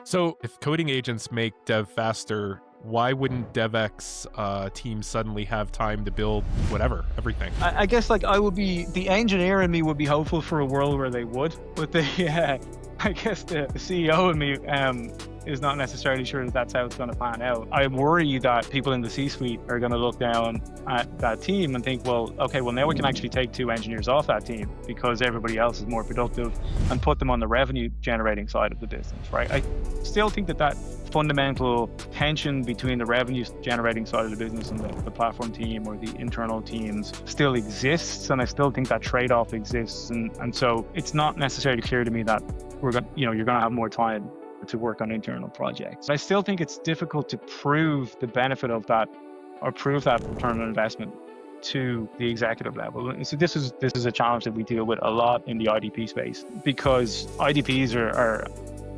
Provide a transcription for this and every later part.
So if coding agents make dev faster, why wouldn't DevX teams suddenly have time to build whatever, everything? I guess like I would be the engineer in me would be hopeful for a world where they would, but the I guess the CEO in me is not necessarily sure that that's how it's going to pan out. I worry that people in the C-suite are going to look down at that team and think, well, okay, well now we can actually take 2 engineers off that team because everybody else is more productive and put them on the revenue generating side of the business, right? I still think that fundamental tension between the revenue generating side of the business and the platform team or the internal teams still exists, and I still think that trade-off exists, and so it's not necessarily clear to me that you're going to have more time to work on internal projects. I still think it's difficult to prove the benefit of that or prove that return on investment to the executive level. And so this is a challenge that we deal with a lot in the IDP space, because IDPs are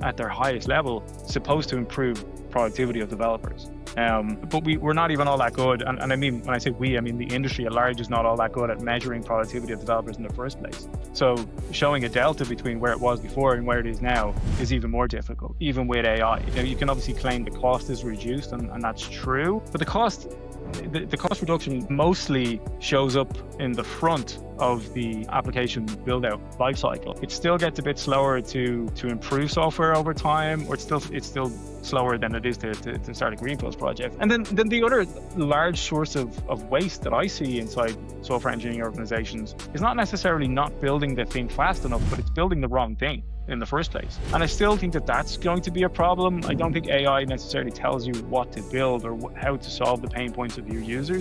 at their highest level supposed to improve productivity of developers. But we're not even all that good. And I mean, when I say we, I mean the industry at large is not all that good at measuring productivity of developers in the first place. So showing a delta between where it was before and where it is now is even more difficult, even with AI. You can obviously claim the cost is reduced, and that's true, but the cost reduction mostly shows up in the front of the application build-out lifecycle. It still gets a bit slower to improve software over time, or it's still slower than it is to start a greenfield project. And then the other large source of waste that I see inside software engineering organizations is not necessarily not building the thing fast enough, but it's building the wrong thing in the first place. And I still think that that's going to be a problem. I don't think AI necessarily tells you what to build or how to solve the pain points of your users.